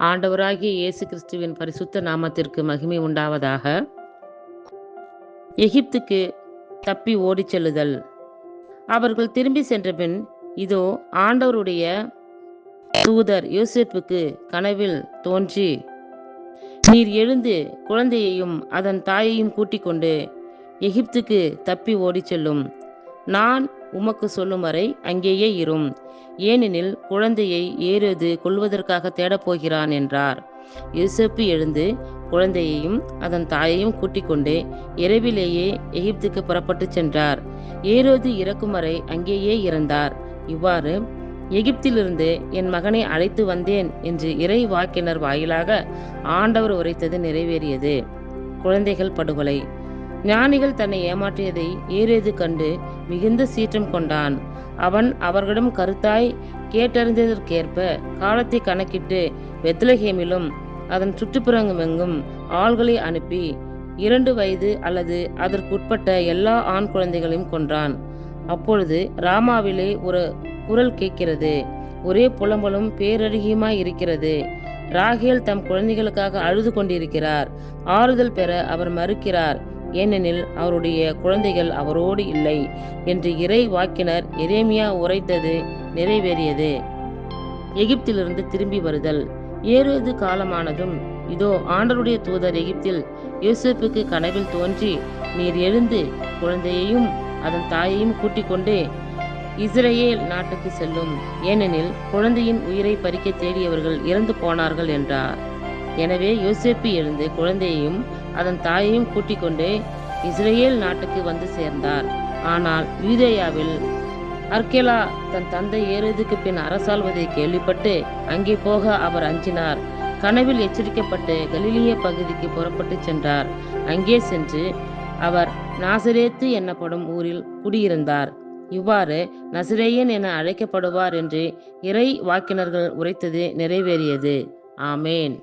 ஆண்டவராகிய இயேசு கிறிஸ்துவின் பரிசுத்த நாமத்திற்கு மகிமை உண்டாவதாக. எகிப்துக்கு தப்பி ஓடிச் செல்லுதல். அவர்கள் திரும்பி சென்றபின், இதோ ஆண்டவருடைய தூதர் யோசேப்புக்கு கனவில் தோன்றி, நீர் எழுந்து குழந்தையையும் அதன் தாயையும் கூட்டிக் கொண்டு எகிப்துக்கு தப்பி ஓடிச் செல்லும். நான் உமக்கு சொல்லும் வரை அங்கேயே இரும். ஏனெனில் குழந்தையை ஏரோது கொல்வதற்காக தேடப்போகிறான் என்றார். யோசேப்பு எழுந்து குழந்தையையும் அதன் தாயையும் கூட்டிக் கொண்டு இரவிலேயே எகிப்துக்கு புறப்பட்டு சென்றார். ஏரோது இறக்கும் வரை அங்கேயே இருந்தார். இவ்வாறு எகிப்திலிருந்து என் மகனை அழைத்து வந்தேன் என்று இறை வாக்கினர் வாயிலாக ஆண்டவர் உரைத்தது நிறைவேறியது. குழந்தைகள் படுகொலை. ஞானிகள் தன்னை ஏமாற்றியதை ஏரோது கண்டு மிகுந்த சீற்றம் கொண்டான். அவன் அவர்களிடம் கருத்தாய் கேட்டறிந்ததற்கேற்ப காலத்தை கணக்கிட்டு பெத்லகேமிலும் அதன் சுற்றுப்புறமெங்கும் ஆள்களை அனுப்பி 2 வயது அல்லது அதற்குட்பட்ட எல்லா ஆண் குழந்தைகளையும் கொன்றான். அப்பொழுது ராமாவிலே ஒரு குரல் கேட்கிறது, ஒரே புலம்பலும் பேரழுகியுமாய் இருக்கிறது. ராகேல் தம் குழந்தைகளுக்காக அழுது கொண்டிருக்கிறார். ஆறுதல் பெற அவர் மறுக்கிறார், ஏனெனில் அவருடைய குழந்தைகள் அவரோடு இல்லை என்று இறை வாக்கினர் எரேமியா உரைத்தது நிறைவேறியது. எகிப்திலிருந்து திரும்பி வருதல். ஏரோது காலமானதும், இதோ ஆண்டவருடைய தூதர் எகிப்தில் யோசேப்புக்கு கனவில் தோன்றி, நீர் எழுந்து குழந்தையையும் அதன் தாயையும் கூட்டிக் கொண்டு இஸ்ரேல் நாட்டுக்கு செல்லும். ஏனெனில் குழந்தையின் உயிரை பறிக்க தேடியவர்கள் இறந்து போனார்கள் என்றார். எனவே யோசேப்பு எழுந்து குழந்தையையும் அதன் தாயையும் கூட்டிக் கொண்டு இஸ்ரேல் நாட்டுக்கு வந்து சேர்ந்தார். ஆனால் யூதேயாவில் அர்கெலா தன் தந்தை ஏரோதுக்கு பின் அரசாள்வதை கேள்விப்பட்டு அங்கே போக அவர் அஞ்சினார். கனவில் எச்சரிக்கப்பட்டு கலிலிய பகுதிக்கு புறப்பட்டு சென்றார். அங்கே சென்று அவர் நாசரேத்து என்னப்படும் ஊரில் குடியிருந்தார். இவ்வாறு நசரேயன் என அழைக்கப்படுவார் என்று இறை வாக்கினர்கள் உரைத்தது நிறைவேறியது. ஆமேன்.